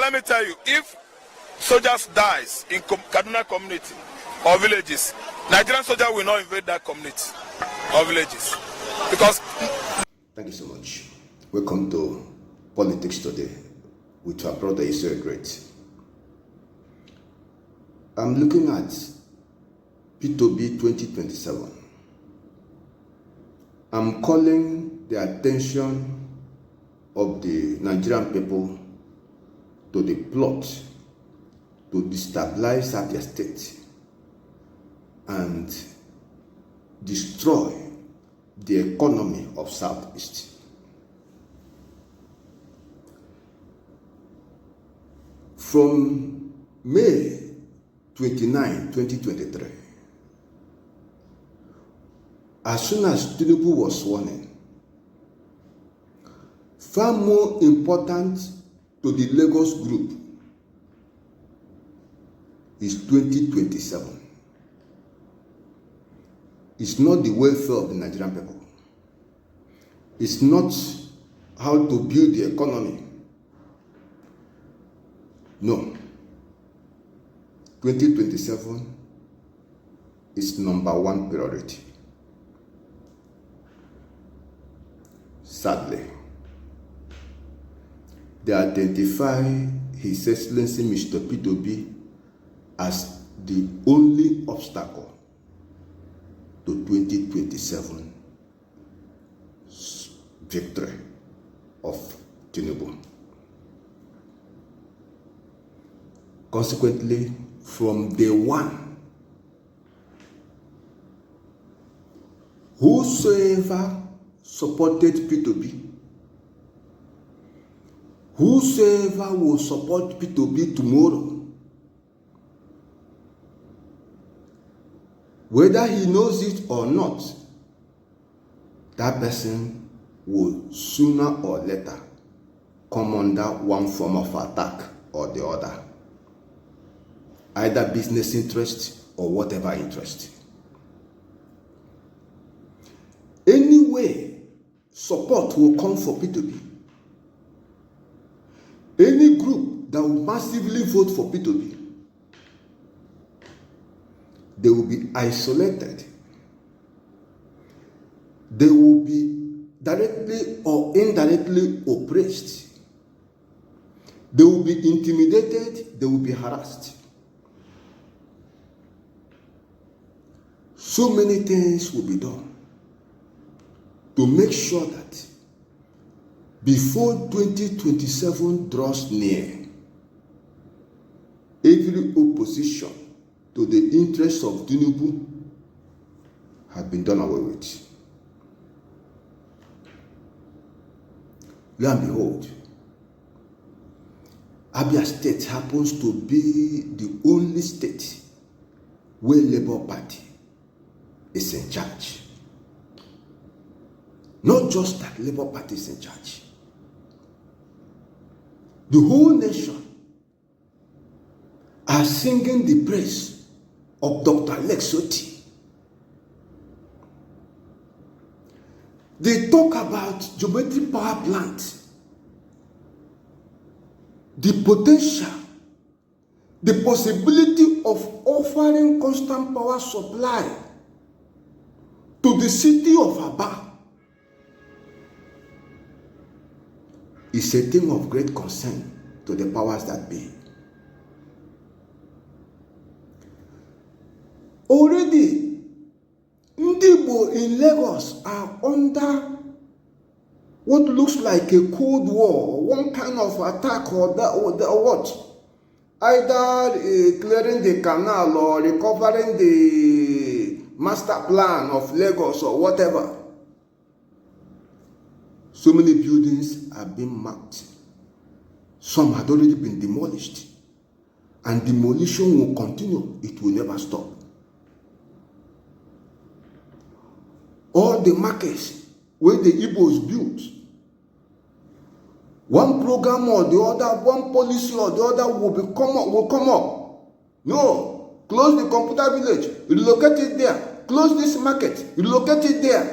let me tell you, if soldiers dies in Kaduna community or villages, Nigerian soldiers will not invade that community or villages. Because... Thank you so much. Welcome to Politics Today with our brother Israel Great. I'm looking at P2B 2027. I'm calling the attention of the Nigerian people to the plot to destabilize Abia State and destroy the economy of Southeast. From May 29, 2023, as soon as Tinubu was sworn in, far more important to the Lagos group is 2027. It's not the welfare of the Nigerian people. It's not how to build the economy. No. 2027 is number one priority. Sadly, they identify His Excellency Mr. P2B as the only obstacle to 2027 victory of Tinubu. Consequently, from day one, whosoever supported P2B, whosoever will support P2B tomorrow, whether he knows it or not, that person will sooner or later come under one form of attack or the other, either business interest or whatever interest. Anyway, support will come for P2B. Any group that will massively vote for P2B, they will be isolated. They will be directly or indirectly oppressed. They will be intimidated. They will be harassed. So many things will be done to make sure that before 2027 draws near, every opposition to the interests of Tinubu have been done away with. Lo and behold, Abia State happens to be the only state where Labour Party is in charge. Not just that Labour Party is in charge. The whole nation are singing the praise of Dr. Lex Oti. They talk about geometric power plant, the potential, the possibility of offering constant power supply to the city of Aba. Is a thing of great concern to the powers that be. Already, Ndibo in Lagos are under what looks like a cold war, one kind of attack or what? Either clearing the canal or recovering the master plan of Lagos or whatever. So many buildings are being marked. Some had already been demolished. And demolition will continue. It will never stop. All the markets where the Igbos built, one program or the other, one policy or the other will come up. No, close the computer village, relocate it there. Close this market, relocate it there.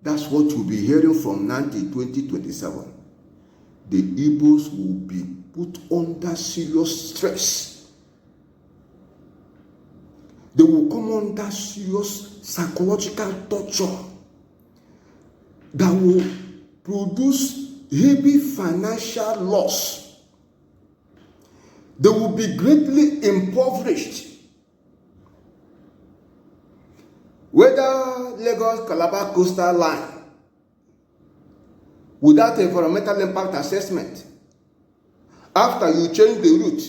That's what you'll be hearing from now till 2027. the Igbos will be put under serious stress. They will come under serious psychological torture that will produce heavy financial loss. They will be greatly impoverished. Whether Lagos Calabar coastal line, without environmental impact assessment, after you change the route,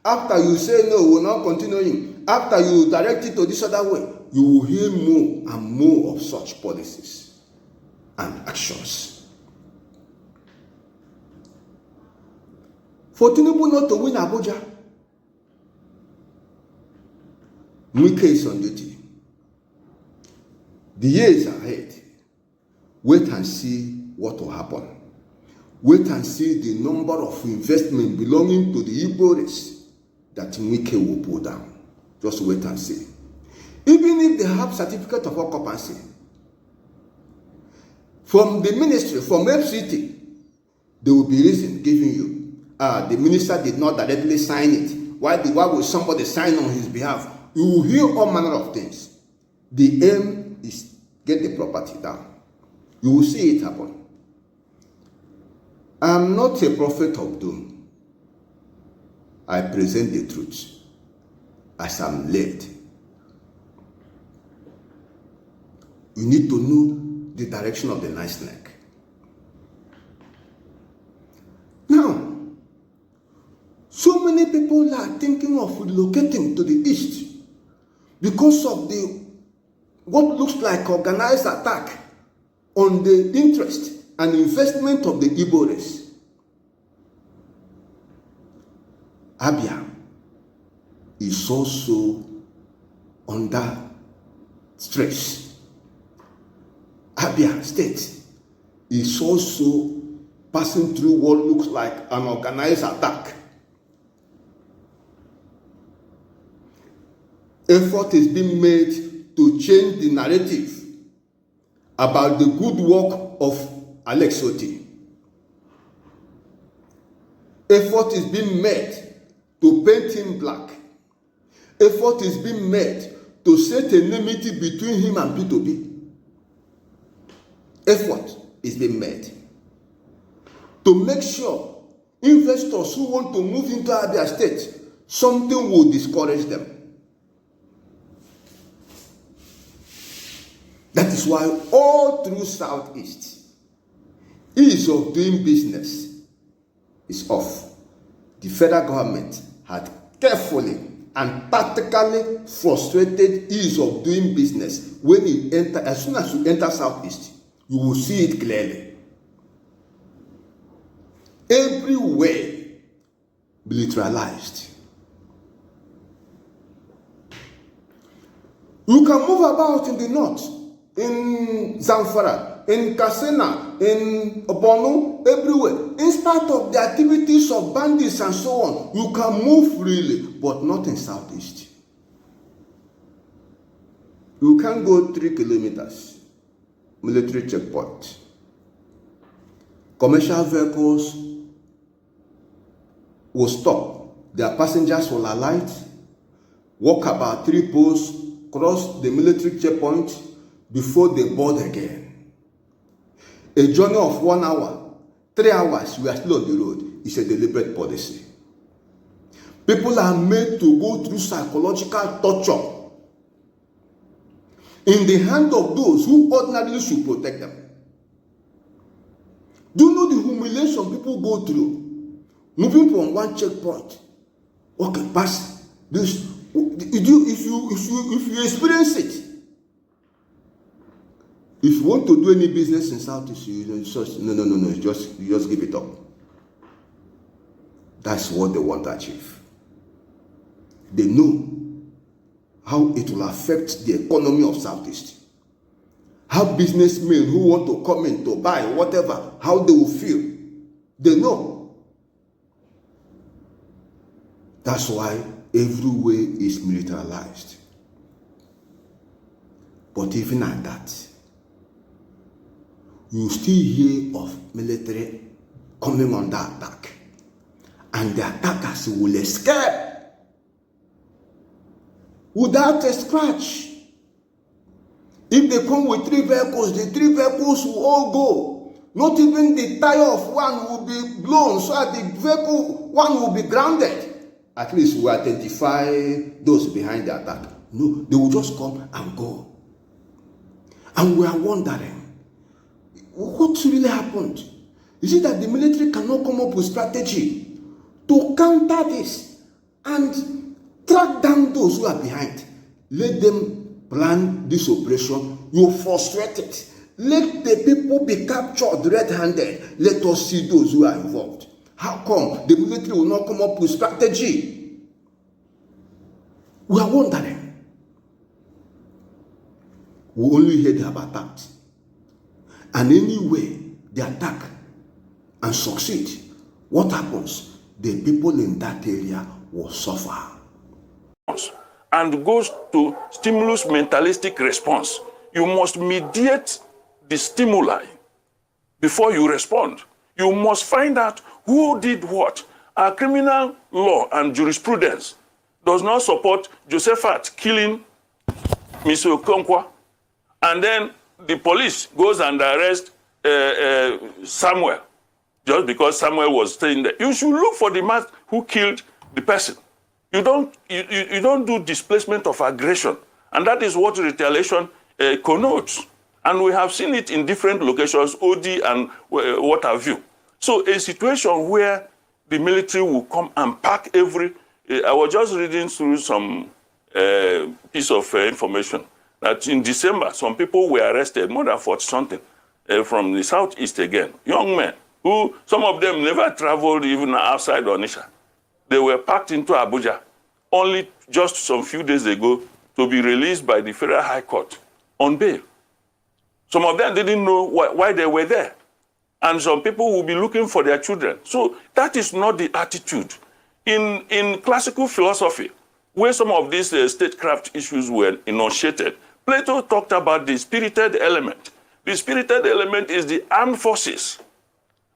after you say no, we're not continuing, after you direct it to this other way, you will hear more and more of such policies and actions. For Tinubu not to win Abuja, Wike is on duty. The years ahead, wait and see what will happen. Wait and see the number of investment belonging to the Igbo race that Wike will pull down. Just wait and see. Even if they have certificate of occupancy from the ministry, from FCT, they will be reason giving you. The minister did not directly sign it. Why would somebody sign on his behalf? You will hear all manner of things. The aim is get the property down. You will see it happen. I am not a prophet of doom. I present the truth as I'm led. You need to know the direction of the nice neck. Now, so many people are thinking of relocating to the east because of what looks like organized attack on the interest and investment of the Igbo race. Abia is also under stress. Abia State is also passing through what looks like an organized attack. Effort is being made to change the narrative about the good work of Alex Oti. Effort is being made to paint him black. Effort is being made to set enmity between him and P2B. Effort is being made to make sure investors who want to move into Abia State, something will discourage them. That is why all through Southeast, ease of doing business is off. The federal government had carefully and tactically frustrated ease of doing business. When you enter, as soon as you enter Southeast, you will see it clearly. Everywhere militarized. You can move about in the north, in Zamfara, in Katsina, in Borno, everywhere. In spite of the activities of bandits and so on, you can move freely, but not in Southeast. You can go 3 kilometers, military checkpoint. Commercial vehicles will stop. Their passengers will alight, walk about 3 posts, cross the military checkpoint before they board again. A journey of 1 hour, 3 hours, we are still on the road. Is a deliberate policy. People are made to go through psychological torture in the hand of those who ordinarily should protect them. Do you know the humiliation people go through? Moving from one checkpoint, okay, pass this. If you experience it, if you want to do any business in Southeast, you just give it up. That's what they want to achieve. They know how it will affect the economy of Southeast. How businessmen who want to come in to buy whatever, how they will feel. They know. That's why everywhere is militarized. But even at that, you still hear of military coming under attack. And the attackers will escape without a scratch. If they come with 3 vehicles, the 3 vehicles will all go. Not even the tire of one will be blown, so that the vehicle one will be grounded. At least we identify those behind the attack. No, they will just come and go. And we are wondering, what really happened? Is it that the military cannot come up with strategy to counter this and track down those who are behind? Let them plan this operation. You frustrate it. Let the people be captured red-handed. Let us see those who are involved. How come the military will not come up with strategy? We are wondering. We only hear they have attacked. And anyway, they attack and succeed. What happens? The people in that area will suffer. And goes to stimulus mentalistic response. You must mediate the stimuli before you respond. You must find out who did what. Our criminal law and jurisprudence does not support Josephat killing Mr. Okonkwo, and then the police goes and arrests Samuel just because Samuel was staying there. You should look for the man who killed the person. You don't do displacement of aggression, and that is what retaliation connotes. And we have seen it in different locations, OD and what have you. So a situation where the military will come and pack every... I was just reading through some piece of information that in December, some people were arrested, more than 40-something, from the southeast again. Young men who, some of them never traveled even outside Onitsha. They were packed into Abuja only just some few days ago to be released by the Federal High Court on bail. Some of them didn't know why they were there. And some people will be looking for their children. So that is not the attitude. In classical philosophy, where some of these statecraft issues were enunciated, Plato talked about the spirited element. The spirited element is the armed forces.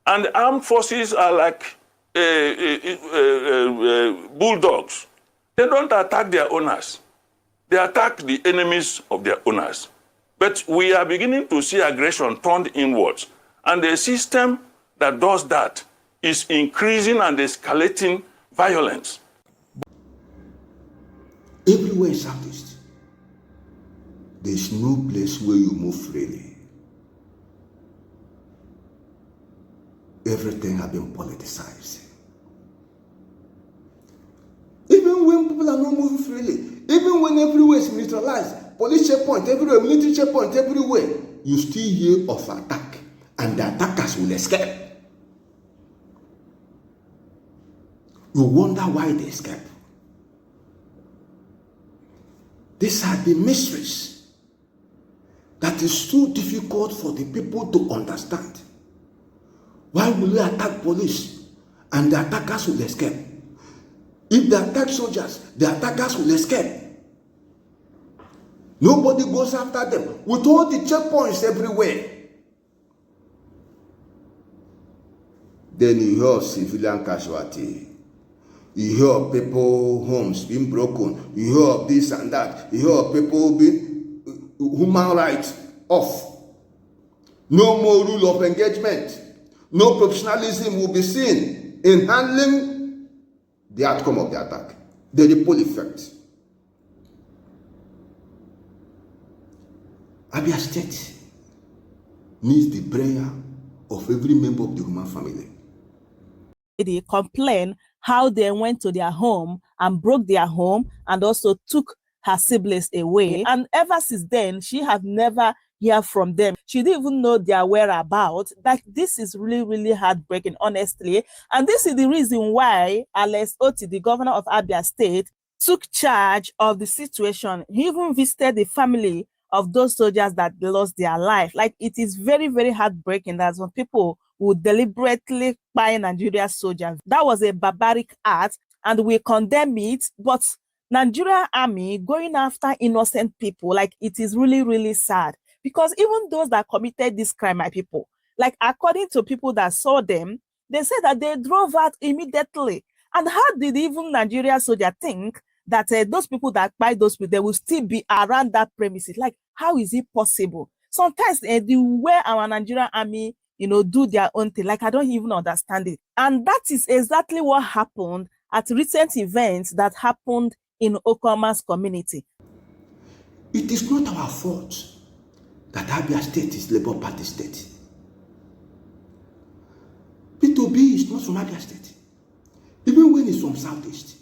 And the armed forces are like bulldogs. They don't attack their owners. They attack the enemies of their owners. But we are beginning to see aggression turned inwards. And the system that does that is increasing and escalating violence. Everywhere in Southeast, there is no place where you move freely. Everything has been politicized. Even when people are not moving freely, even when everywhere is militarized, police checkpoint everywhere, military checkpoint everywhere, you still hear of attack, and the attackers will escape. You wonder why they escape. These are the mysteries that is so difficult for the people to understand. Why will they attack police and the attackers will escape? If they attack soldiers, the attackers will escape. Nobody goes after them with all the checkpoints everywhere. Then you hear of civilian casualty. You hear of people, homes being broken. You hear of this and that. You hear of people being human rights off. No more rule of engagement. No professionalism will be seen in handling the outcome of the attack, the ripple effect. Abia State needs the prayer of every member of the human family. They complain how they went to their home and broke their home and also took her siblings away. And ever since then, she has never heard from them. She didn't even know their whereabouts. Like, this is really, really heartbreaking, honestly. And this is the reason why Alex Oti, the governor of Abia State, took charge of the situation. He even visited the family of those soldiers that lost their life. Like, it is very, very heartbreaking that when people would deliberately buy Nigeria soldiers. That was a barbaric act, and we condemn it. But Nigeria army going after innocent people, like, it is really, really sad. Because even those that committed this crime are people. Like, according to people that saw them, They said that they drove out immediately. And how did even Nigeria soldier think that those people that buy those people, they will still be around that premises? Like, how is it possible? Sometimes the way our Nigerian army, do their own thing, like I don't even understand it. And that is exactly what happened at recent events that happened in Okoma's community. It is not our fault that Abia State is Labour Party state. P2B is not from Abia State, even when it's from Southeast.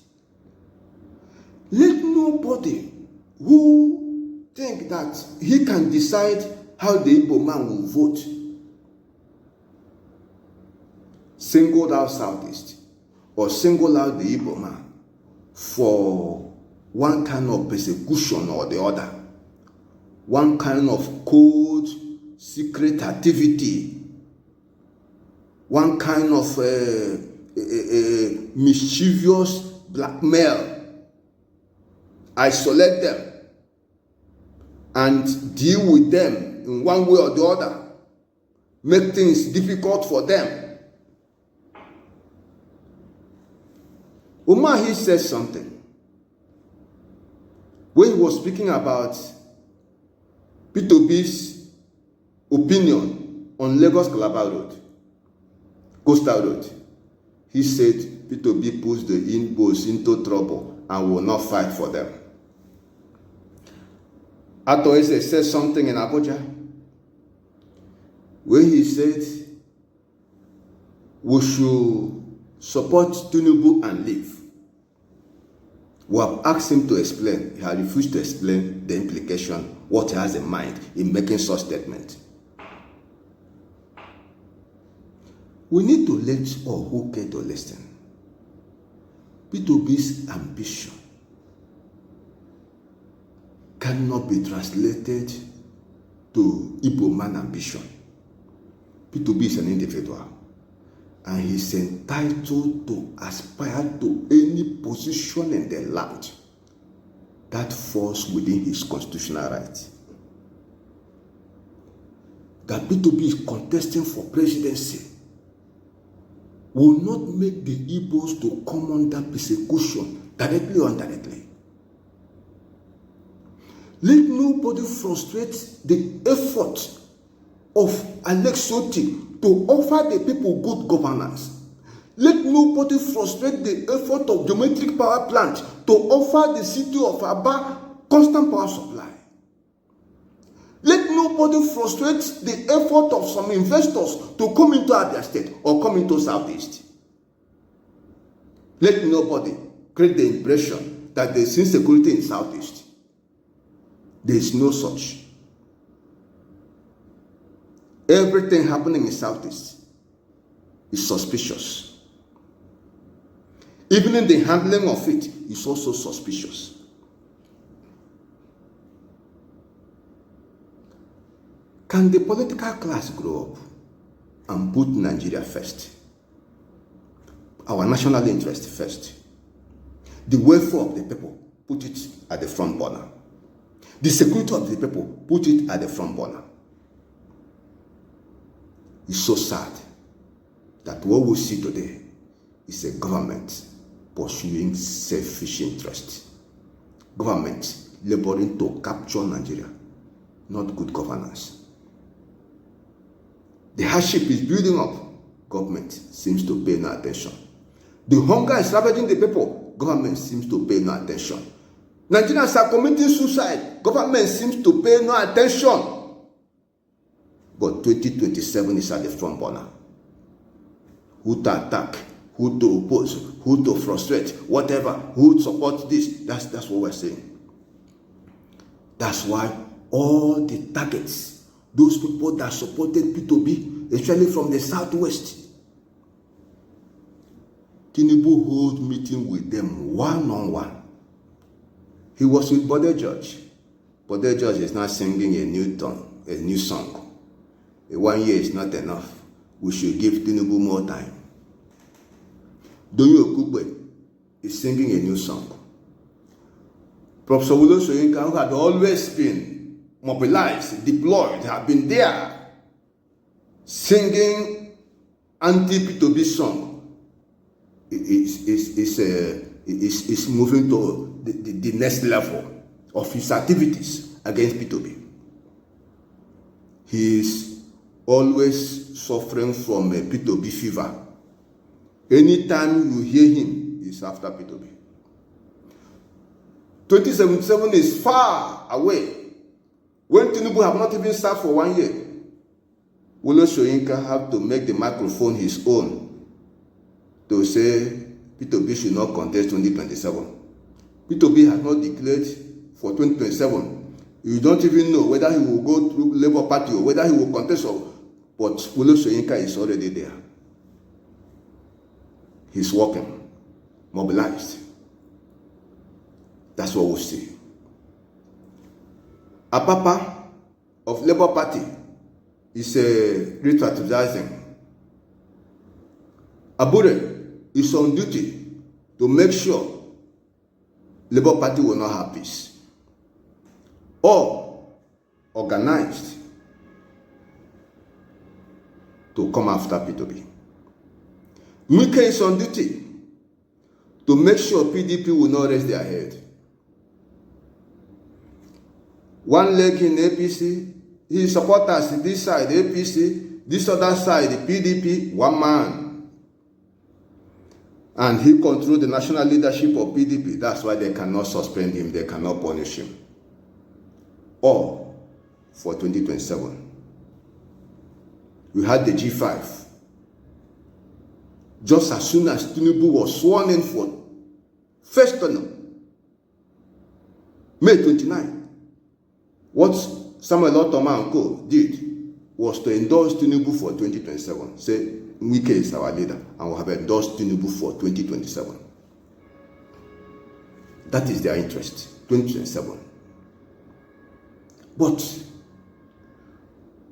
Let nobody who think that he can decide how the Igbo man will vote single out Southeast or single out the Igbo man for one kind of persecution or the other, one kind of cold, secret activity, one kind of mischievous blackmail. Isolate them and deal with them in one way or the other, make things difficult for them. Umar, he says something when he was speaking about P2B's opinion on Lagos Calabar Road, Coastal Road. He said P2B puts the Igbos into trouble and will not fight for them. Atoese said something in Abuja where he said we should support Tinubu and leave. We have asked him to explain. He has refused to explain the implication, what he has in mind in making such statement. We need to let all who care to listen. P2B's ambition cannot be translated to Igbo man ambition. P2B is an individual and he's entitled to aspire to any position in the land that falls within his constitutional right. That P2B is contesting for presidency will not make the Igbos to come under persecution, directly or indirectly. Let nobody frustrate the effort of Alex Soti to offer the people good governance. Let nobody frustrate the effort of Geometric Power Plant to offer the city of Aba constant power supply. Let nobody frustrate the effort of some investors to come into Abia State or come into Southeast. Let nobody create the impression that there is insecurity in Southeast. There is no such. Everything happening in Southeast is suspicious. Even in the handling of it is also suspicious. Can the political class grow up and put Nigeria first? Our national interest first. The welfare of the people, put it at the front burner. The security of the people, put it at the front burner. It's so sad that what we see today is a government pursuing selfish interests. Government laboring to capture Nigeria, not good governance. The hardship is building up. Government seems to pay no attention. The hunger is ravaging the people. Government seems to pay no attention. Nigerians are committing suicide. Government seems to pay no attention. But 2027 is at the front burner. Who to attack, who to oppose, who to frustrate, whatever, who support this. That's what we're saying. That's why all the targets, those people that supported P2B, especially from the Southwest, Tinubu hold meeting with them one-on-one. He was with Bode George. Bode George is now singing a new song. 1 year is not enough. We should give Tinubu more time. Doyo Okugbe is singing a new song. Professor Wolo Soyinka, who had always been mobilized, deployed, have been there, singing anti-P2B song is moving to the next level of his activities against P2B. He is always suffering from a P2B fever. Anytime you hear him, he's after P2B. 2077 is far away. When Tinubu have not even served for 1 year, Wole Soyinka have to make the microphone his own to say P2B should not contest 2027. P2B has not declared for 2027. You don't even know whether he will go through Labour Party or whether he will contest, but Wole Soyinka is already there. He's working, mobilized. That's what we'll see. Apapa of Labour Party is restrategizing. Abure is on duty to make sure Labour Party will not have peace. Or organized to come after P2B. Wike is on duty to make sure PDP will not raise their head. One leg in APC, his supporters this side APC, this other side PDP, one man. And he controls the national leadership of PDP. That's why they cannot suspend him, they cannot punish him. Or for 2027, we had the G5. Just as soon as Tinubu was sworn in for first term, May 29, what Samuel Otoma and Co. did was to endorse Tinubu for 2027. Say, Wike is our leader, and we have endorsed Tinubu for 2027. That is their interest, 2027. But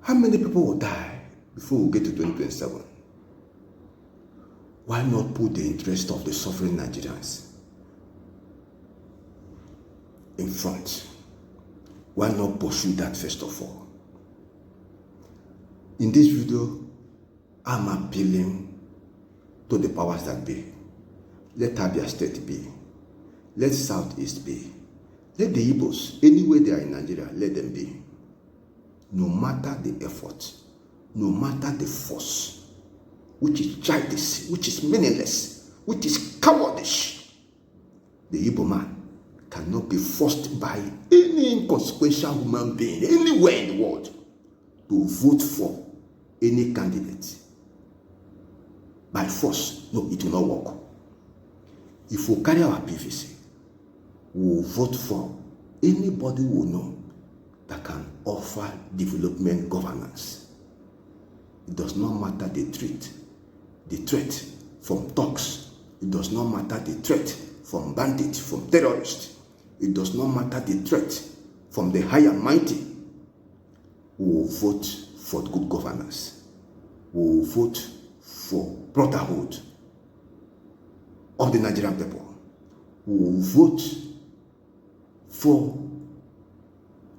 how many people will die before we get to 2027? Why not put the interest of the suffering Nigerians in front? Why not pursue that first of all? In this video, I'm appealing to the powers that be. Let Abia State be. Let Southeast be. Let the Igbos, anywhere they are in Nigeria, let them be. No matter the effort, no matter the force, which is childish, which is meaningless, which is cowardice, the Igbo man cannot be forced by any inconsequential human being anywhere in the world to vote for any candidate. By force, no, it will not work. If we carry our PVC, we will vote for anybody we know that can offer development governance. It does not matter the threat from thugs. It does not matter the threat from bandits, from terrorists. It does not matter the threat from the high and mighty. We will vote for good governance. We will vote for brotherhood of the Nigerian people. We will vote for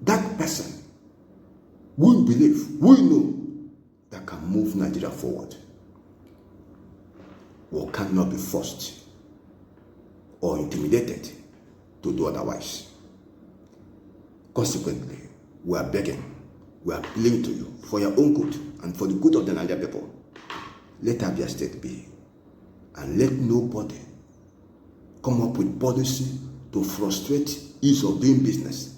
that person we believe, we know, that can move Nigeria forward. We cannot be forced or intimidated to do otherwise. Consequently, we are begging, we are appealing to you for your own good and for the good of the Nigerian people. Let Abia State be, and let nobody come up with policy to frustrate ease of doing business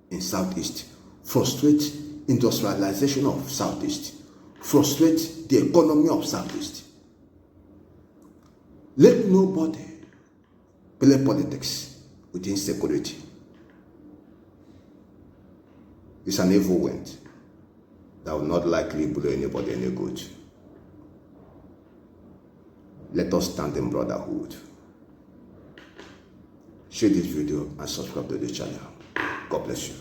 in Southeast, frustrate industrialization of Southeast, frustrate the economy of Southeast. Let nobody play politics with insecurity. It's an evil wind that will not likely blow anybody any good. Let us stand in brotherhood. Share this video and subscribe to the channel. God bless you.